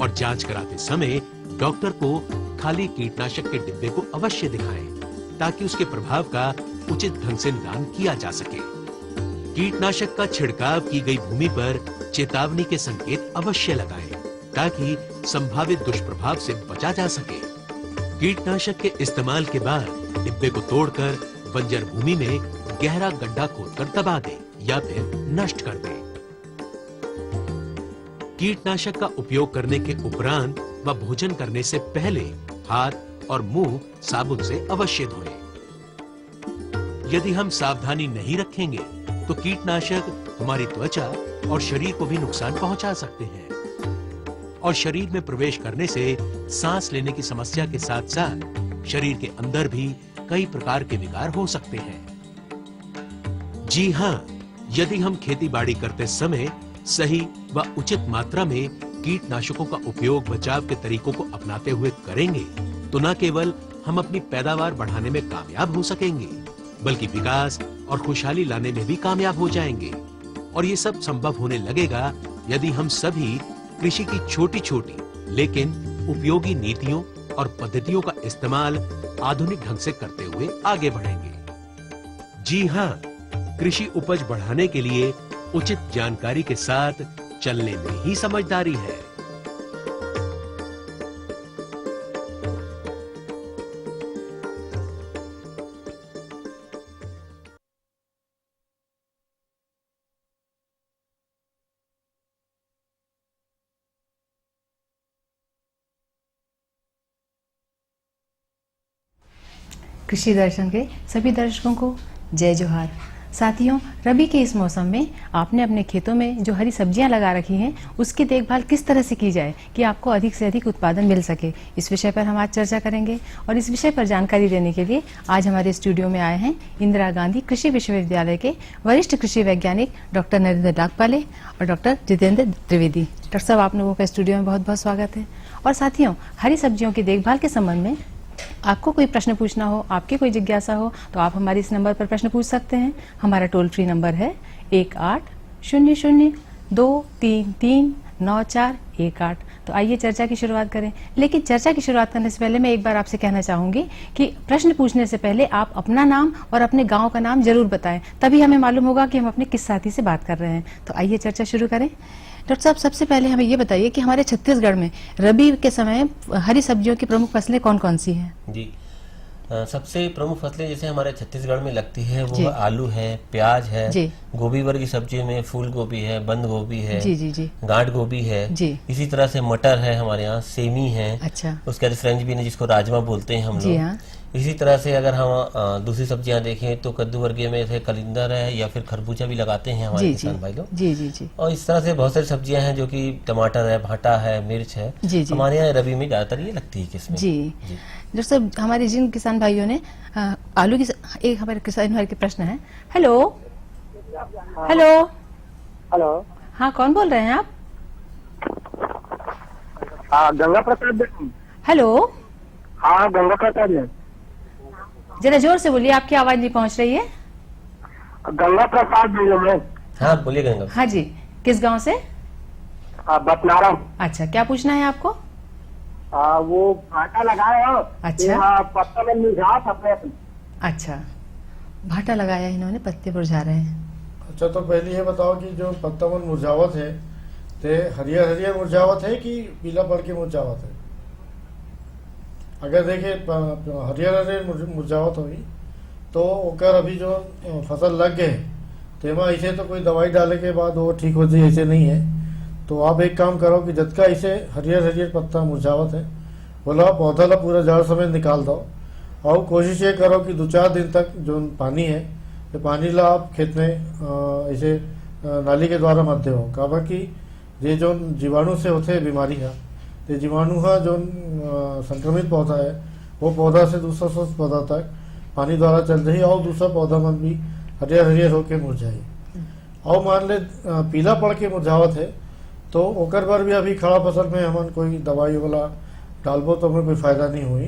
और जांच कराते समय डॉक्टर को खाली कीटनाशक के डिब्बे को अवश्य दिखाएं, ताकि उसके प्रभाव का उचित ढंग से निदान किया जा सके। कीटनाशक का छिड़काव की गई भूमि पर चेतावनी के संकेत अवश्य लगाएं, ताकि संभावित दुष्प्रभाव से बचा जा सके। कीटनाशक के इस्तेमाल के बाद डिब्बे को तोड़कर बंजर भूमि में गहरा गड्ढा खोदकर दबा दें या फिर नष्ट कर दें। कीटनाशक का उपयोग करने के उपरांत व भोजन करने से पहले हाथ और मुंह साबुन से अवश्य धोएं। यदि हम सावधानी नहीं रखेंगे तो कीटनाशक हमारी त्वचा और शरीर को भी नुकसान पहुंचा सकते हैं और शरीर में प्रवेश करने से सांस लेने की समस्या के साथ साथ शरीर के अंदर भी कई प्रकार के विकार हो सकते हैं। जी हाँ, यदि हम खेती बाड़ी करते समय सही व उचित मात्रा में कीटनाशकों का उपयोग बचाव के तरीकों को अपनाते हुए करेंगे तो न केवल हम अपनी पैदावार बढ़ाने में कामयाब हो सकेंगे, बल्कि विकास और खुशहाली लाने में भी कामयाब हो जाएंगे। और ये सब संभव होने लगेगा यदि हम सभी कृषि की छोटी छोटी लेकिन उपयोगी नीतियों और पद्धतियों का इस्तेमाल आधुनिक ढंग से करते हुए आगे बढ़ेंगे। जी हाँ, कृषि उपज बढ़ाने के लिए उचित जानकारी के साथ चलने में ही समझदारी है। कृषि दर्शन के सभी दर्शकों को जय जोहार। साथियों, रबी के इस मौसम में आपने अपने खेतों में जो हरी सब्जियां लगा रखी हैं उसकी देखभाल किस तरह से की जाए कि आपको अधिक से अधिक उत्पादन मिल सके, इस विषय पर हम आज चर्चा करेंगे। और इस विषय पर जानकारी देने के लिए आज हमारे स्टूडियो में आए हैं इंदिरा गांधी कृषि विश्वविद्यालय के वरिष्ठ कृषि वैज्ञानिक डॉक्टर नरेंद्र नागपाले और डॉक्टर जितेंद्र त्रिवेदी। डॉक्टर साहब, आप लोगों का स्टूडियो में बहुत बहुत स्वागत है। और साथियों, हरी सब्जियों की देखभाल के संबंध में आपको कोई प्रश्न पूछना हो, आपकी कोई जिज्ञासा हो तो आप हमारे इस नंबर पर प्रश्न पूछ सकते हैं। हमारा टोल फ्री नंबर है 1800-233-9418। तो आइए चर्चा की शुरुआत करें। लेकिन चर्चा की शुरुआत करने से पहले मैं एक बार आपसे कहना चाहूंगी कि प्रश्न पूछने से पहले आप अपना नाम और अपने गांव का नाम जरूर बताएं, तभी हमें मालूम होगा कि हम अपने किस साथी से बात कर रहे हैं। तो आइए चर्चा शुरू करें। डॉक्टर साहब, सबसे पहले हमें ये बताइए कि हमारे छत्तीसगढ़ में रबी के समय हरी सब्जियों की प्रमुख फसलें कौन कौन सी हैं? जी, सबसे प्रमुख फसलें जैसे हमारे छत्तीसगढ़ में लगती है वो है आलू है, प्याज है, गोभी वर्ग की सब्जी में फूल गोभी है, बंद गोभी है, गांठ गोभी है, इसी तरह से मटर है, हमारे यहाँ सेमी है। अच्छा। उसके बाद फ्रेंच बीन है जिसको राजमा बोलते हैं हम लोग। इसी तरह से अगर हम दूसरी सब्जियां देखें तो कद्दू वर्गीय में से कलिंदर है या फिर खरबूजा भी लगाते हैं हमारे किसान भाई लोग। जी जी जी। और इस तरह से बहुत सारी सब्जियां हैं जो कि टमाटर है, भाटा है, मिर्च है। जी जी। हमारे यहाँ रबी में ज्यादातर ये लगती है किस्में। जी। डॉक्टर साहब, हमारे जिन किसान भाइयों ने आलू की एक हमारे किसान भाई के प्रश्न है। Hello hello hello. हाँ, कौन बोल रहे हैं आप? गंगा प्रसाद। हेलो। हाँ, गंगा प्रसाद। जरा जोर से बोलिए, आपकी आवाज नहीं पहुंच रही है। गंगा प्रसाद बोल। हाँ बोलिए गंगा। हाँ जी, किस गांव से? बतनारा। अच्छा, क्या पूछना है आपको? वो भाटा लगाया है। अच्छा। पत्ता में मुरझा सकते। अच्छा, भाटा लगाया इन्होंने, पत्ते मुरझा रहे हैं। अच्छा, तो पहले ये बताओ कि जो पत्ता मन मुरझावत है ते हरियर हरियर मुरझावत है कि पीला पड़ के मुरझावत है? अगर देखे हरियर हरियर मुरझावत होगी तो ओकर अभी जो फसल लग गए तेमा ऐसे तो कोई दवाई डाले के बाद वो ठीक हो जाए, ऐसे नहीं है। तो आप एक काम करो कि जतका ऐसे हरियर हरियर पत्ता मुरझावत है बोला पौधा ला पूरा जड़ समेत निकाल दो और कोशिश ये करो कि 2-4 दिन तक जो पानी है तो पानी ला आप खेत में ऐसे नाली के द्वारा मत दो। काबर कि ये जो जीवाणु से होते हैं बीमारी है तो जीवाणु का जो संक्रमित पौधा है वो पौधा से दूसरा स्वस्थ पौधा तक पानी द्वारा चल रही और दूसरा पौधा मन भी हरियर हरियर होके मुरझाई। और मान ले पीला पड़ के मुरझावत है तो ओकर पर भी अभी खड़ा फसल में हमन कोई दवाई वाला डालबो तो हमें कोई फायदा नहीं हुई।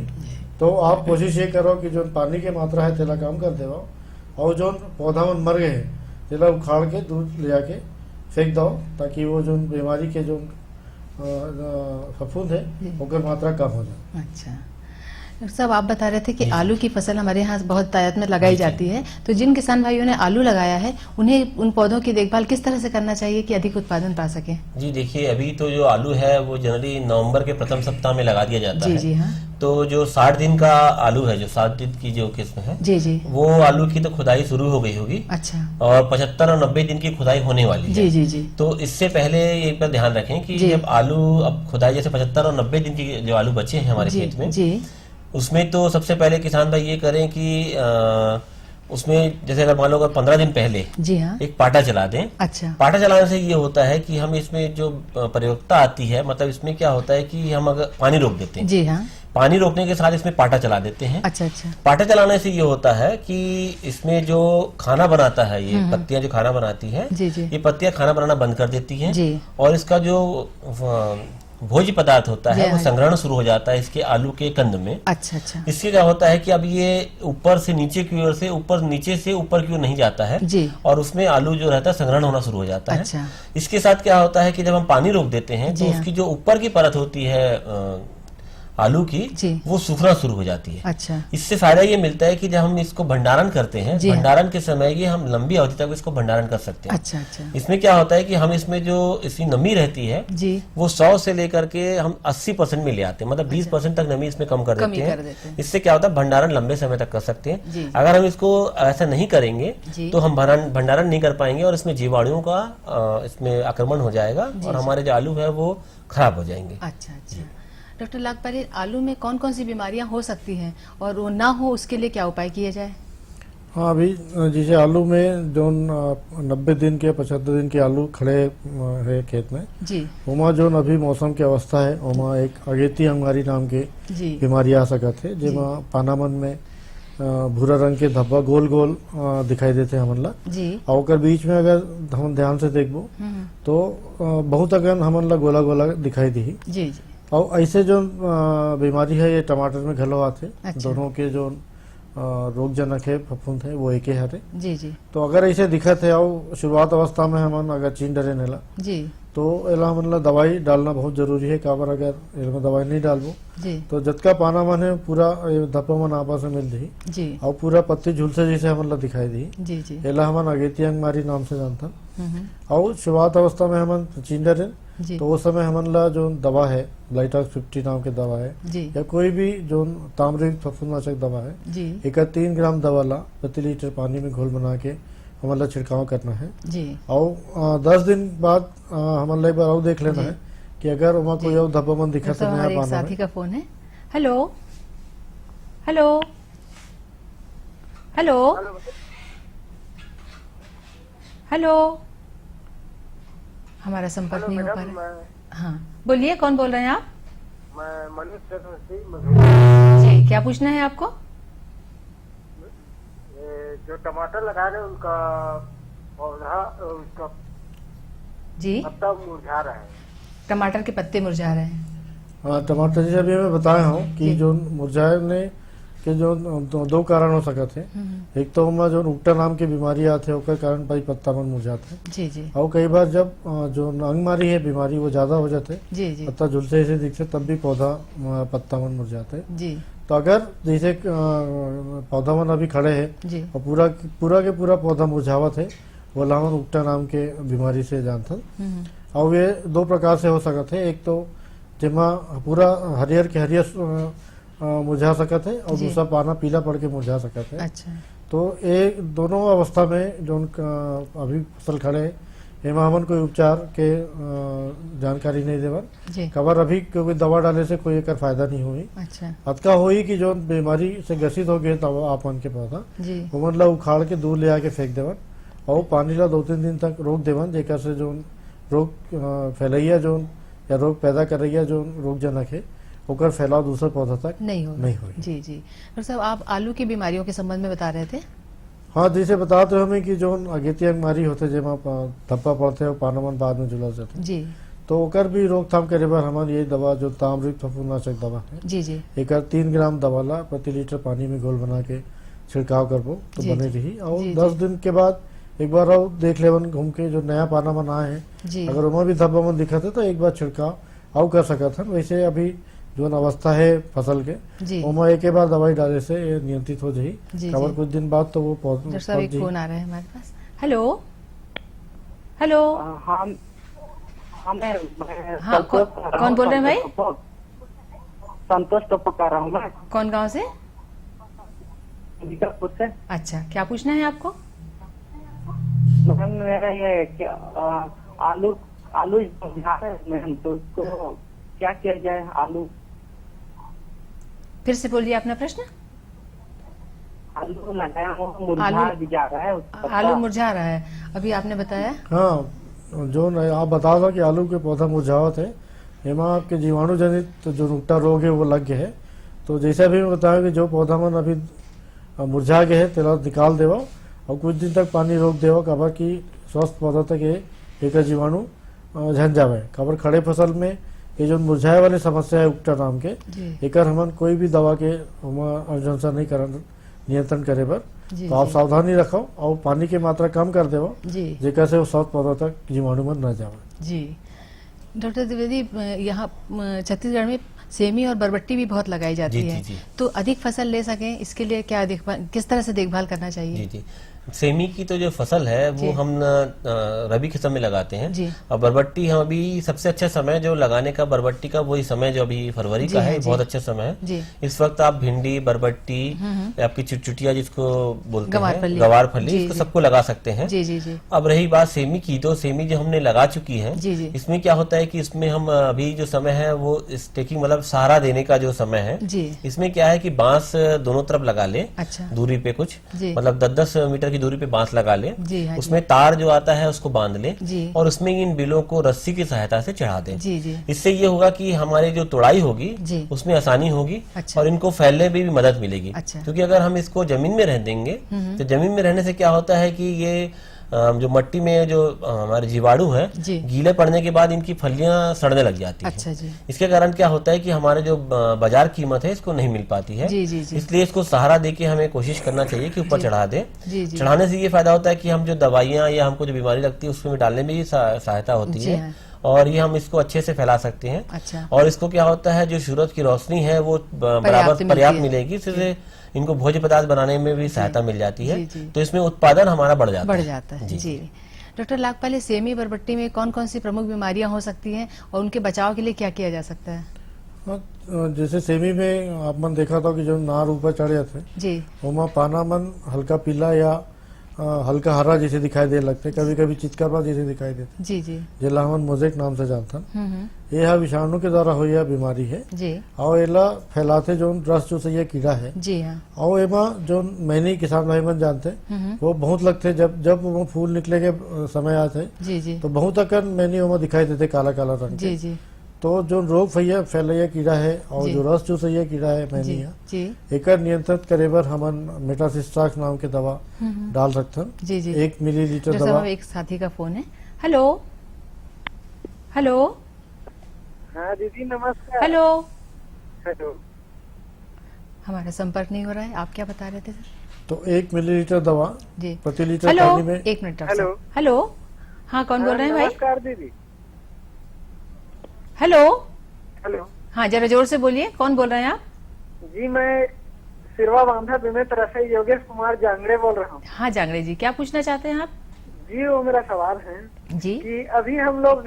तो आप कोशिश ये करो कि जो पानी के मात्रा है तेला कम कर देवो और जो पौधा मन मर गए तेला उखाड़ के दूर ले जाके फेंक दो ताकि वो जो बीमारी के जो फफूंद है ओकर मात्रा कम हो जाए। अच्छा डॉक्टर साहब, आप बता रहे थे कि आलू की फसल हमारे यहाँ बहुत तादाद में लगाई जाती है, तो जिन किसान भाइयों ने आलू लगाया है उन्हें उन पौधों की देखभाल किस तरह से करना चाहिए कि अधिक उत्पादन पा सके? जी देखिए, अभी तो जो आलू है वो जनवरी नवंबर के प्रथम सप्ताह में लगा दिया जाता है। जी हाँ। तो जो 60 दिन का आलू है, जो 7 दिन की जो किस्म है, जी वो आलू की तो खुदाई शुरू हो गई होगी। अच्छा। और 75 और 90 दिन की खुदाई होने वाली है। जी। तो इससे पहले एक बार ध्यान रखें कि जब आलू अब खुदाई जैसे 75 और 90 दिन की जो आलू बचे हैं हमारे खेत में, उसमें तो सबसे पहले किसान भाई ये करें कि उसमें जैसे अगर मान लो 15 दिन पहले जी हाँ एक पाटा चला दें। अच्छा। पाटा चलाने से ये होता है कि हम इसमें जो प्रयोक्ता आती है, मतलब इसमें क्या होता है कि हम अगर पानी रोक देते हैं। जी हाँ। पानी रोकने के साथ इसमें पाटा चला देते हैं। अच्छा। पाटा चलाने से ये होता है कि इसमें जो खाना बनाता है, ये पत्तियां जो खाना बनाती है, ये पत्तियां खाना बनाना बंद कर देती हैं और इसका जो भोज्य पदार्थ होता है वो संग्रहण शुरू हो जाता है इसके आलू के कंद में। अच्छा। इससे क्या होता है कि अब ये ऊपर से नीचे की ओर से नीचे से ऊपर की ओर नहीं जाता है और उसमें आलू जो रहता है संग्रहण होना शुरू हो जाता है। अच्छा। इसके साथ क्या होता है कि जब हम पानी रोक देते हैं तो उसकी जो ऊपर की परत होती है आलू की, वो सूखना शुरू हो जाती है। अच्छा। इससे फायदा ये मिलता है कि जब हम इसको भंडारण करते हैं, भंडारण के समय ये हम लंबी अवधि तक इसको भंडारण कर सकते हैं। अच्छा। इसमें क्या होता है कि हम इसमें जो इसकी नमी रहती है वो 100 से लेकर के हम 80% में ले आते हैं, मतलब 20% तक नमी इसमें कम कर देते हैं। इससे क्या होता है, भंडारण लंबे समय तक कर सकते हैं। अगर हम इसको ऐसा नहीं करेंगे तो हम भंडारण नहीं कर पाएंगे और इसमें जीवाणुओं का इसमें आक्रमण हो जाएगा और हमारे जो आलू है वो खराब हो जाएंगे। अच्छा। डॉक्टर लाखपाल, आलू में कौन कौन सी बीमारियां हो सकती हैं और वो ना हो उसके लिए क्या उपाय किए जाए? हाँ, अभी जैसे आलू में जो 90 दिन के 75 दिन के आलू खड़े है खेत में जी, उमा जो अभी मौसम की अवस्था है उमा एक अगेती अंगारी नाम के बीमारी आ सकत है, जिमा पानामन में भूरा रंग के धब्बा गोल गोल दिखाई देते हैं हमन ला और ओकर बीच में अगर हम ध्यान से देखबो तो बहुत अगन हमन ला गोला गोला दिखाई दी जी। और ऐसे जो बीमारी है ये टमाटर में घलो आते। अच्छा। दोनों के जो रोगजनक है फफूंद है वो एक ही हरे जी। तो अगर ऐसे दिखत है और शुरुआत अवस्था में हमन अगर चीन डरे नेला जी तो एला हमन ला दवाई डालना बहुत जरूरी है। काबर अगर इनमें दवाई नहीं डालबो तो जतका पाना मन है पूरा धब्बा मन आपस में मिल दी और पूरा पत्ती झुलसे जैसे हमन ला दिखाई दी। एला हमन अगेती अंगमारी नाम से जानता। और शुरुआत अवस्था में हमन चीन डरे तो उस समय हमन ला जो दवा है लाइटॉक्स 50 नाम के दवा है या कोई भी जो ताम्रयुक्त फफूंदनाशक दवा है, एक 3 ग्राम दवा ला प्रति लीटर पानी में घोल बना के हमन ला छिड़काव करना है जी। और 10 दिन बाद हमन ला एक बार और देख लेना है कि अगर वहाँ कोई और धब्बा मन दिखा तो नया पाना साथी का फोन है। हेलो हेलो हेलो हेलो, हमारा संपर्क नहीं हो पा रहा। हाँ बोलिए, कौन बोल रहे हैं आप? मैं मनीष जी, क्या पूछना है आपको? जो टमाटर लगा रहे हैं उनका पौधा उसका जी पत्ता मुरझा रहा है। टमाटर के पत्ते मुरझा रहे हैं। हाँ, टमाटर जैसे अभी मैं बताया हूँ कि जो मुरझाने के जो दो कारण हो सकते हैं। एक तो हमारा जो उगटा नाम की बीमारी आते है उसके कारण भाई पत्ता मन मुरझाते हैं जी। और कई बार जब जो अंगमारी है बीमारी वो ज्यादा हो जाते हैं, पत्ता झुलसे ऐसे दिखते तब भी पौधा पत्ता मन मुरझाते हैं जी। तो अगर जैसे पौधा मन अभी खड़े है और पूरा के पूरा पौधा मुरझावत है, वो लावन उगटा नाम के बीमारी से जानता। और ये 2 प्रकार से हो सकते हैं। एक तो जिमा पूरा हरियर के हरियर मुरझा सकत है और दूसरा पाना पीला पड़ के मुरझा सकत है। अच्छा। तो एक दोनों अवस्था में जो अभी फसल खड़े है एमा हमन कोई उपचार के जानकारी नहीं देवन। कबर अभी क्योंकि दवा डाले से कोई एक फायदा नहीं हुई। अच्छा। अतका हुई कि जो बीमारी से ग्रसित हो गए तब आपन के पौधा उमन ला उखाड़ के दूर ले आके फेंक देवन और पानी ला 2-3 दिन तक रोक देवन, जेकर से जो रोग फैलैया जो या रोग पैदा कर रही है जो रोगजनक है होकर फैलाव दूसरे पौधा तक नहीं हो जी। डॉक्टर साहब, आप आलू की बीमारियों के संबंध में बता रहे थे। हाँ, जैसे बताते हमें कि जो अगेती अंगमारी होते जेमा धब्बा पड़ते हैं पानामन बाद में जुलस जाते जी। तो ओकर भी रोकथाम करे बार हमारी ये दवा जो ताम्रयुक्त फफूंदनाशक दवा है जी एक 3 ग्राम दवा ला प्रति लीटर पानी में घोल बना के छिड़काव करबो तो बने रही। और 10 दिन के बाद एक बार और देख लेवन घूम के जो नया पाना मन आए है, अगर उमा भी धब्बा मन दिखा तो एक बार छिड़काव आउ कर सकत हन। वैसे अभी जो अवस्था है फसल के ओमा एक बार दवाई डाले से ये नियंत्रित हो जाही। खबर कुछ दिन बाद तो वो डॉक्टर साहब एक फोन आ रहा है हमारे पास। Hello hello. हाँ मैं कौन बोल रहे हैं भाई? संतोष तो पका रहा हूँ मैं। कौन गांव से? बीकापुर से। अच्छा, क्या पूछना है आपको? मैम मेरा ये क्या आलू मैम, तो उसको क्या किया जाए? आलू फिर से बोलिए अपना प्रश्न। आलू लगाया हुआ मुरझा भी जा रहा है। आलू मुरझा रहा है, अभी आपने बताया। हाँ, जो आप बता दो कि आलू के पौधा मुरझावत है, एमा आपके जीवाणु जनित तो जो रुकटा रोग है वो लग गए है। तो जैसा भी बताया कि जो पौधा मन अभी मुरझा गए है तेरा निकाल देवा और कुछ दिन तक पानी रोक देवा, काबर की स्वस्थ पौधा तक एक जीवाणु झन जावे। काबर खड़े फसल में ये जो मुरझाए वाले समस्या है उकटा नाम के, एक हमन कोई भी दवा के अनुशंसा नहीं कर नियंत्रण करे बर। तो आप सावधानी रखो और पानी की मात्रा कम कर देवो, जेकर से वो स्वस्थ पौधा तक जीवाणु मन न जावे। जी डॉक्टर द्विवेदी, यहाँ छत्तीसगढ़ में सेमी और बरबट्टी भी बहुत लगाई जाती है। तो अधिक फसल ले सकें इसके लिए क्या किस तरह से देखभाल करना चाहिए? जी सेमी की तो जो फसल है वो हम रबी के समय लगाते हैं, और बरबट्टी हम अभी सबसे अच्छा समय जो लगाने का बरबट्टी का वही समय जो अभी फरवरी का है, बहुत अच्छा समय है। इस वक्त आप भिंडी, बरबट्टी, आपकी चुटचुटिया जिसको बोलते हैं, गवार फली, इसको सबको लगा सकते हैं। अब रही बात सेमी की, तो सेमी जो हमने लगा चुकी है, इसमें क्या होता है कि इसमें हम अभी जो समय है वो स्टेकिंग मतलब सहारा देने का जो समय है, इसमें क्या है कि बांस दोनों तरफ लगा ले, दूरी पे कुछ मतलब 10-10 मीटर की दूरी पे बांस लगा ले, उसमें तार जो आता है उसको बांध ले और उसमें इन बिलों को रस्सी की सहायता से चढ़ा दे। इससे ये होगा कि हमारी जो तोड़ाई होगी उसमें आसानी होगी और इनको फैलने में भी मदद मिलेगी। क्योंकि अगर हम इसको जमीन में रह देंगे तो जमीन में रहने से क्या होता है कि ये जो मट्टी में जो हमारे जीवाणु है, गीले पड़ने के बाद इनकी फलियां सड़ने लग जाती है। इसके कारण क्या होता है कि हमारे जो बाजार कीमत है इसको नहीं मिल पाती है। इसलिए इसको सहारा देके हमें कोशिश करना चाहिए कि ऊपर चढ़ा दे। चढ़ाने से ये फायदा होता है कि हम जो दवाइयां या हमको जो बीमारी लगती है उसमें डालने में भी सहायता होती है और ये हम इसको अच्छे से फैला सकते हैं। और इसको क्या होता है, जो सूरज की रोशनी है वो बराबर पर्याप्त मिलेगी, इससे इनको भोज्य पदार्थ बनाने में भी सहायता मिल जाती है। तो इसमें उत्पादन हमारा बढ़ जाता है। जी डॉक्टर लाखपाल, सेमी बरबट्टी में कौन कौन सी प्रमुख बीमारियां हो सकती हैं और उनके बचाव के लिए क्या किया जा सकता है? जैसे सेमी में आप मन देखा था कि जो नार ऊपर चढ़ जाते ओमा पाना मन हल्का पीला या हल्का हरा जैसे दिखाई दे लगते, कभी कभी चितकबरा जैसे दिखाई देते, जेला हमन मोजेक नाम से जानथन। ये विषाणु के द्वारा हो यह बीमारी है और एला फैलाते जो रस चूसैया कीड़ा है। और एमा जो मैनी किसान भाई मन जानते वो बहुत लगते, जब वो फूल निकले के समय आते तो बहुत अकन मैनी ओमा दिखाई देते काला काला रंग के। तो जो रोग फैलैया कीड़ा है और जो रस चूसैया कीड़ा है मैनिया, एकर नियंत्रित करे बर हमन मेटासिस्ट्राक्स नाम के दवा डाल सकथन। 1 मिलीलीटर दवा। एक साथी का फोन है। Hello hello. हाँ दीदी नमस्कार। Hello hello. हमारा संपर्क नहीं हो रहा है, आप क्या बता रहे थे? तो 1 मिलीलीटर दवा प्रति लीटर पानी में। 1 मिनट। हेलो। हाँ कौन बोल रहे हैं भाई? नमस्कार दीदी। हेलो। हेलो। हाँ जरा जोर से बोलिए, कौन बोल रहे हैं आप? जी मैं सिरवा बांधा बीमित रसई योगेश कुमार जांगड़े बोल रहा हूँ। हाँ जांगड़े जी, क्या पूछना चाहते हैं आप? जी वो मेरा सवाल है जी कि अभी हम लोग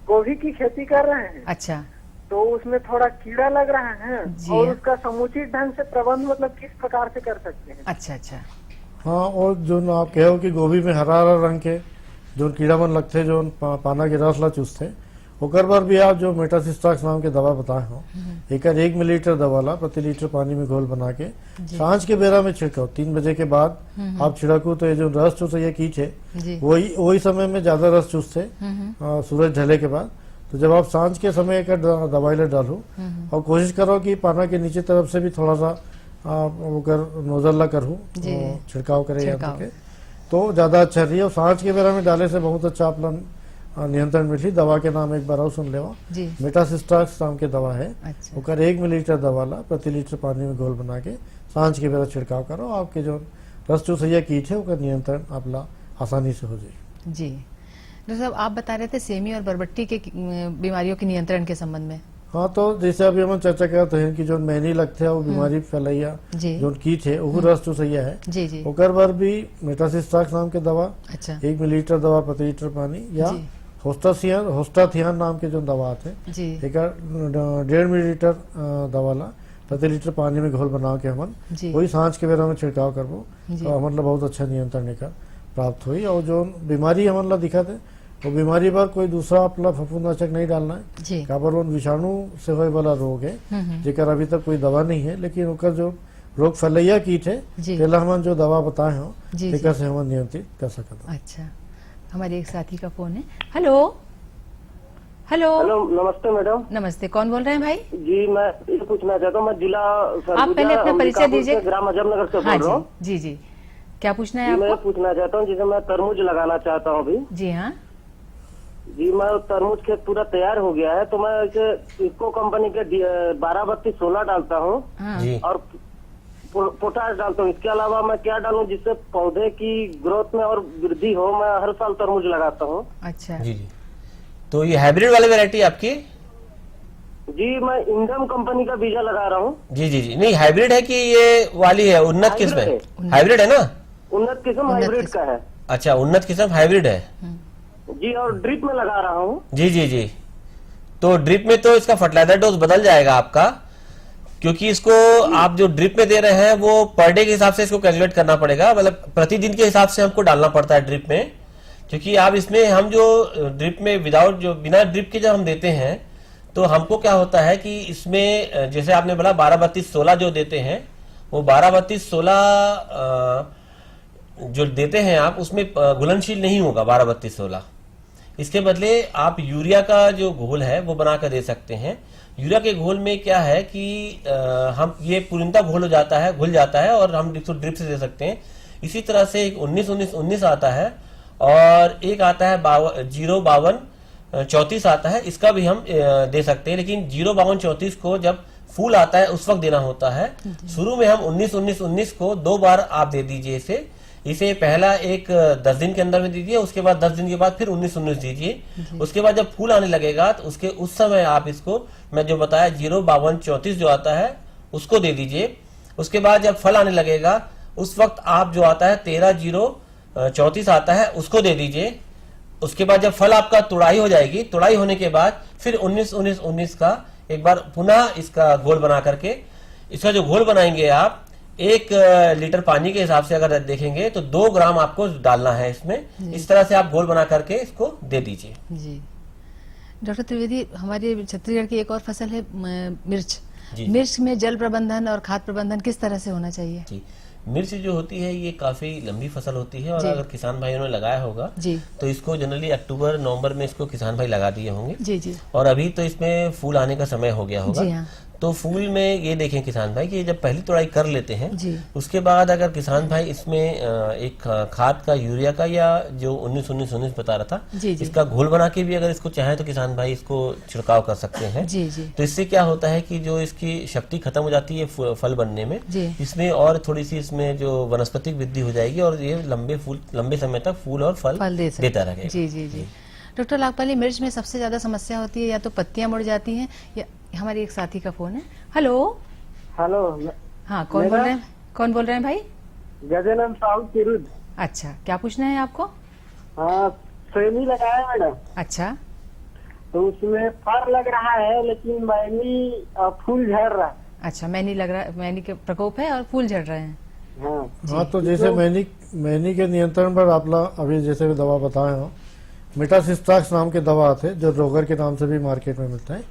गोभी की खेती कर रहे हैं। अच्छा। तो उसमें थोड़ा कीड़ा लग रहा है और उसका समुचित ढंग से प्रबंध मतलब किस प्रकार से कर सकते हैं? अच्छा। हाँ, और जो आप कहो कि गोभी में हरा हरा रंग के जो कीड़ा मन लगते जो पाना के रस ला चूसते, ओकर बार भी आप जो मेटासिस्ट्राक्स नाम के दवा बताए हो, एक 1 मिलीलीटर दवा ला प्रति लीटर पानी में घोल बना के सांझ के बेरा में छिड़काओ। 3 बजे के बाद आप छिड़को तो ये जो रस चूसैया कीट है वही समय में ज्यादा रस चूसते सूरज ढले के बाद। तो जब आप सांझ के समय एक दवाई ले डालो और कोशिश करो कि पाना के नीचे तरफ से भी थोड़ा सा नोजल ला करूँ छिड़काव करे यहाँ के, तो ज्यादा अच्छा रही। और सांझ के बेरा में डाले से बहुत अच्छा अपना नियंत्रण मिली। दवा के नाम एक बार और सुन लेवा, मेटासिस्ट्राक्स नाम के दवा है। अच्छा। 1 मिलीलीटर दवा ला प्रति लीटर पानी में घोल बना के सांझ के बेरा छिड़काव करो, आपके जो रस चूसैया कीट है उसका नियंत्रण आपला आसानी से हो जाए। जी डॉक्टर साहब आप बता रहे थे सेमी और बरबट्टी के बीमारियों के नियंत्रण के संबंध में। हाँ, तो जैसे अभी हम चर्चा करते हैं कि जो मैनी लगते हैं वो बीमारी फैलैया जो कीट है वो रस चूसैया है जी जी ओकर बार भी मेटासिस्टाक्स नाम के दवा अच्छा 1 मिलीलीटर दवा प्रति लीटर पानी या होस्टाथियान नाम के जो दवा आते जी एक 1.5 मिलीलीटर दवा ला प्रति लीटर पानी में घोल बना के हमन वही सांझ के बेरा में छिड़काव करबो तो हमन ला बहुत अच्छा नियंत्रण एकर प्राप्त हुई। और जो बीमारी हमन ला दिखत है वो बीमारी पर कोई दूसरा अपना फफूंदनाशक नहीं डालना है, काबर वो विषाणु से होए वाला रोग है जेकर अभी तक कोई दवा नहीं है, लेकिन ओकर जो रोग फैलैया कीट है पहला हमन जो दवा बताए हो एकर से हमन नियंत्रित कर सकते हैं। अच्छा, हमारे एक साथी का फोन है। हेलो हेलो हेलो, नमस्ते मैडम। नमस्ते, कौन बोल रहे हैं भाई? जी, मैं ये पूछना चाहता हूँ, मैं जिला आप पहले अपना परिचय दीजिए। ग्राम अजबनगर से हाँ बोल रहा हूँ। जी जी, क्या पूछना है मैं आपको? पूछना चाहता हूँ, जैसे मैं तरबूज लगाना चाहता हूँ अभी। जी हाँ जी, मैं तरबूज खेत पूरा तैयार हो गया है, तो मैं इसे इको कंपनी के 12-32-16 डालता हूँ और पोटाश डालता हूँ। इसके अलावा मैं क्या डालूं जिससे पौधे की ग्रोथ में और वृद्धि हो? मैं हर साल तरबूज लगाता हूँ। अच्छा जी जी, तो ये हाइब्रिड वाली वैरायटी आपकी? जी, मैं इंडम कंपनी का बीजा लगा रहा हूँ। जी जी जी, नहीं हाइब्रिड है कि ये वाली है उन्नत किस्म है? हाइब्रिड है ना? उन्नत किस्म हाइब्रिड का है। अच्छा, उन्नत किस्म हाइब्रिड है जी, और ड्रिप में लगा रहा हूँ। जी जी जी, तो ड्रिप में तो इसका फर्टिलाइजर डोज बदल जाएगा आपका, क्योंकि इसको आप जो ड्रिप में दे रहे हैं वो पर डे के हिसाब से इसको कैलकुलेट करना पड़ेगा, मतलब प्रतिदिन के हिसाब से हमको डालना पड़ता है ड्रिप में। क्योंकि आप इसमें हम जो ड्रिप में विदाउट जो बिना ड्रिप के जब हम देते हैं तो हमको क्या होता है कि इसमें जैसे आपने बोला 12-32-16 जो देते हैं वो 12-32-16 जो देते हैं आप उसमें घुलनशील नहीं होगा 12-32-16। इसके बदले आप यूरिया का जो घोल है वो बना कर दे सकते हैं। यूरिया के घोल में क्या है कि हम ये पूर्णतः घोल हो जाता है, घुल जाता है और हम ड्रिप से दे सकते हैं। इसी तरह से एक 19-19-19 आता है और एक आता है 0-52-34 आता है, इसका भी हम दे सकते हैं, लेकिन 0-52-34 को जब फूल आता है उस वक्त देना होता है। शुरू में हम 19-19-19 को 2 बार आप दे दीजिए इसे पहला एक 10 दिन के अंदर में दीजिए, उसके बाद 10 दिन के बाद फिर 19-19 दीजिए। उसके बाद जब फूल आने लगेगा तो उसके उस समय आप इसको मैं जो बताया 0-52-34 जो आता है उसको दे दीजिए। उसके बाद जब फल आने लगेगा उस वक्त आप जो आता है 13-0-34 आता है उसको दे दीजिए। उसके बाद जब फल आपका तुड़ाई हो जाएगी, तुड़ाई होने के बाद फिर 19-19-19 का एक बार पुनः इसका घोल बना करके, इसका जो घोल बनाएंगे आप 1 लीटर पानी के हिसाब से अगर देखेंगे तो 2 ग्राम आपको डालना है इसमें। इस तरह से आप घोल बना करके इसको दे दीजिए। जी डॉक्टर त्रिवेदी, हमारे छत्तीसगढ़ की एक और फसल है मिर्च। मिर्च में जल प्रबंधन और खाद प्रबंधन किस तरह से होना चाहिए? जी, मिर्च जो होती है ये काफी लंबी फसल होती है और अगर किसान भाइयों ने लगाया होगा तो इसको जनरली अक्टूबर-नवंबर में इसको किसान भाई लगा दिए होंगे। जी जी, और अभी तो इसमें फूल आने का समय हो गया होगा। हाँ। तो फूल में ये देखें किसान भाई कि जब पहली तुड़ाई कर लेते हैं उसके बाद अगर किसान भाई इसमें एक खाद का यूरिया का या जो 19-19-19 बता रहा था इसका घोल बना के भी अगर इसको चाहे तो किसान भाई इसको छिड़काव कर सकते हैं। तो इससे क्या होता है कि जो इसकी शक्ति खत्म हो जाती है फल बनने में, इसमें और थोड़ी सी इसमें जो वनस्पतिक वृद्धि हो जाएगी और ये लंबे समय तक फूल और फल देता रहेगा। जी जी जी। डॉक्टर लाखपाली, मिर्च में सबसे ज्यादा समस्या होती है या तो पत्तियां मुड़ जाती हैं या हमारे एक साथी का फोन है। हेलो हेलो, हाँ कौन बोल रहे हैं? कौन बोल रहे हैं भाई? गजानन साहू तिरुद। अच्छा, क्या पूछना है आपको? हाँ, सेमी लगाया मैडम। अच्छा, तो उसमें फर लग रहा है लेकिन मैनी फूल झड़ रहा है। अच्छा, मैनी लग रहा है, मैनी के प्रकोप है और फूल झड़ रहे हैं। हाँ, तो जैसे मैनी के नियंत्रण पर आप अभी जैसे दवा बताए हो, मेटासिस्टाक्स नाम के दवा आते जो रोगर के नाम से भी मार्केट में मिलता है।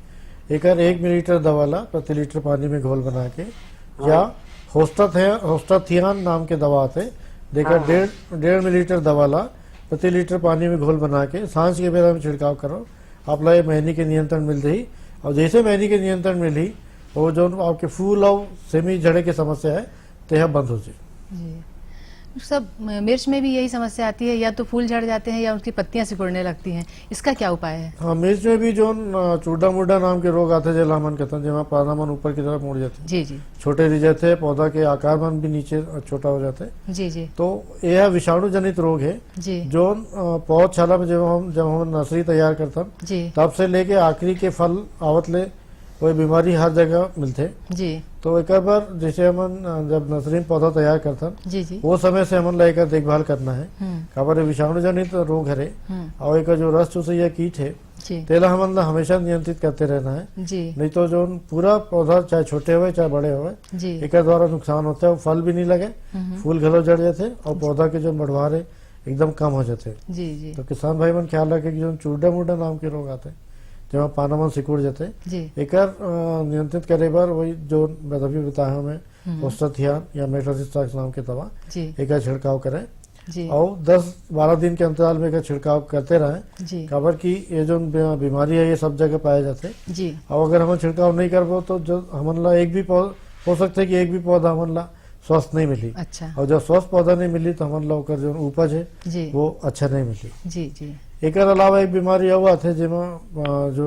एक 1 मिलीलीटर दवा ला प्रति लीटर पानी में घोल बना के, या होस्टाथियान नाम के दवा आते देखकर 1.5 मिलीलीटर दवा ला प्रति लीटर पानी में घोल बना के सांझ के बेला में छिड़काव करो। आप ला मैनी के नियंत्रण मिल रही, और जैसे मैनी के नियंत्रण मिली वो जो आपके फूल और सेमी जड़े की समस्या है तो यह बंद हो जाए। सब मिर्च में भी यही समस्या आती है, या तो फूल झड़ जाते हैं या उनकी पत्तियां सिकुड़ने लगती हैं, इसका क्या उपाय है? हाँ, मिर्च में भी जो चूडा मुडा नाम के रोग आते जैला हमन कहते हैं, जेमा पाना मन ऊपर की तरफ मुड़ जाते, जी जी, छोटे रह जाते, पौधा के आकार मन भी नीचे छोटा हो जाते, जी जी। तो यह विषाणु जनित रोग है जी, जो पौधशाला में जब हम नर्सरी तैयार करते जी, तब से लेके आखिरी के फल आवत ले कोई बीमारी हर जगह मिलते। जी, तो एक बार जैसे हमन जब नर्सरी में पौधा तैयार करता, जी जी, वो समय से हमन लेकर देखभाल करना है। काबर विषाणु जनित रोग हरे और एक जो रस चूसैया कीट है जी, तेला हमन ला हमेशा नियंत्रित करते रहना है। जी, नहीं तो जो पूरा पौधा चाहे छोटे हुए चाहे बड़े हुए, जी, एक द्वारा नुकसान होता है, फल भी नहीं लगे, फूल घलो जड़ जाते और पौधा के जो बढ़वार है एकदम कम हो जाते। जी, जी, तो किसान भाई मन ख्याल रखे कि जो चूडा मुडा नाम के रोग आते जब पाना मन सिकुड़ जाते, जी, एकर नियंत्रित करे बर वही जो अभी बताया हमें ओस्टाथियान या मेटासिस्टाक्स नाम के दवा जी, एकर छिड़काव करें जी, और 10-12 दिन के अंतराल में एकर छिड़काव करते रहें। जी, काबर की ये जो बीमारी है ये सब जगह पाए जाते, जी, और अगर हम छिड़काव नहीं करबो तो जो हमन ला एक भी हो सकता है कि एक भी पौधा हमन ला स्वस्थ नहीं मिली, अच्छा, और जब स्वस्थ पौधा नहीं मिली तो हमन ला ओकर जो उपज है जी, वो अच्छा नहीं मिली। जी, जी, एक अलावा एक बीमारी हुआ थे जेमा जो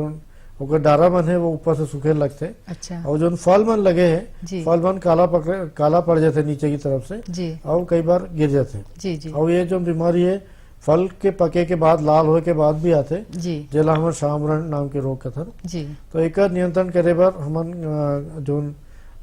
ओकर डारा मन है वो ऊपर से सूखे लगते, अच्छा, और जो फल मन लगे जी, है फल मन काला पड़ जाते नीचे की तरफ से, जी, और कई बार गिर जाते। जी, जी, और ये जो बीमारी है फल के पके के बाद लाल होए के बाद भी आते, जी, जेला हमन शामरण नाम के रोग कथन। जी, तो एक नियंत्रण करे बर हमन जो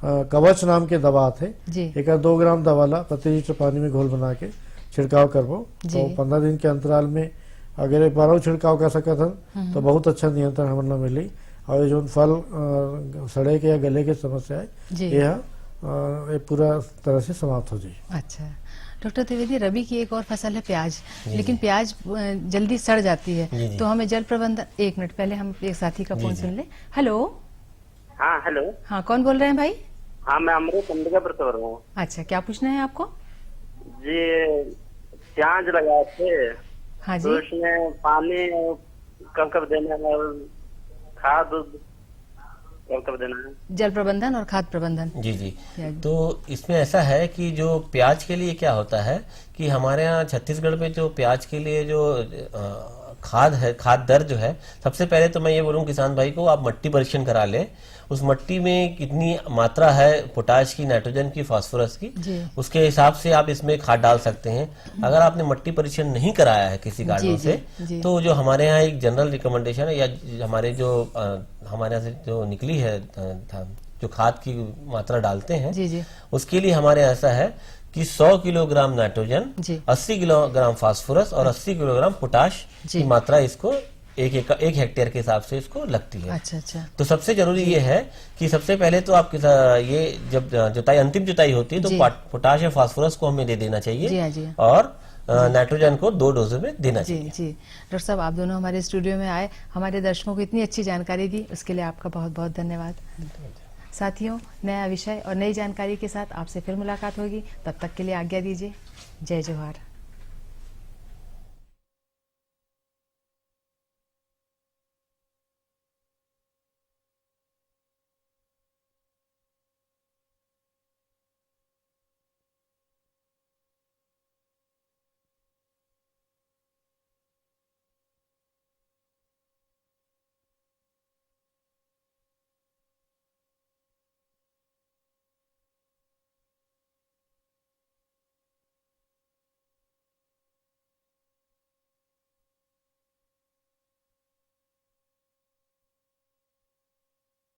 कवच नाम के दवा आते, जी, एक 2 ग्राम दवा ला प्रति लीटर पानी में घोल बना के छिड़काव करबो, जी। तो 15 दिन के अंतराल में अगर एक बार छिड़काव कर सकत हन तो बहुत अच्छा नियंत्रण हमन ला मिली, और ये जो फल सड़े के या गले के समस्या है जी, ये पूरा तरह से समाप्त हो जाए। अच्छा। डॉक्टर त्रिवेदी, रबी की एक और फसल है प्याज, लेकिन प्याज जल्दी सड़ जाती है, तो हमें जल प्रबंधन, 1 मिनट पहले हम एक साथी का फोन सुन ले। हेलो। हाँ हेलो। हाँ, कौन बोल रहे हैं भाई? हाँ, मैं अमृत अंबिकापुर से बोल रहा हूँ। अच्छा, क्या पूछना है आपको? जी, प्याज लगाए थे। हाँ जी। तो उसमें पानी कब कब देना है और खाद कब कब देना है? जल प्रबंधन और खाद प्रबंधन। जी जी। तो इसमें ऐसा है कि जो प्याज के लिए क्या होता है कि हमारे यहाँ छत्तीसगढ़ में जो प्याज के लिए जो खाद है, खाद दर जो है, सबसे पहले तो मैं ये बोलूँ किसान भाई को, आप मट्टी परीक्षण करा लें। उस मट्टी में कितनी मात्रा है पोटाश की, नाइट्रोजन की, फास्फोरस की, उसके हिसाब से आप इसमें खाद डाल सकते हैं। अगर आपने मट्टी परीक्षण नहीं कराया है किसी कारणों से, तो जो हमारे यहाँ एक जनरल रिकमेंडेशन है, या हमारे यहाँ से जो निकली है जो खाद की मात्रा डालते हैं, उसके लिए हमारे यहाँ ऐसा है कि 100 किलोग्राम नाइट्रोजन, 80 किलोग्राम फास्फोरस और 80 किलोग्राम पोटाश की मात्रा इसको एक हेक्टेयर के हिसाब से इसको लगती है। अच्छा अच्छा। तो सबसे जरूरी ये है कि सबसे पहले तो आप ये जब जुताई, अंतिम जुताई होती है, तो पोटाश या फास्फोरस को हमें दे देना चाहिए, और नाइट्रोजन को 2 डोज में देना चाहिए। जी। डॉक्टर साहब, आप दोनों हमारे स्टूडियो में आए, हमारे दर्शकों को इतनी अच्छी जानकारी दी, उसके लिए आपका बहुत बहुत धन्यवाद। साथियों, नया विषय और नई जानकारी के साथ आपसे फिर मुलाकात होगी, तब तक के लिए आज्ञा दीजिए। जय जोहार।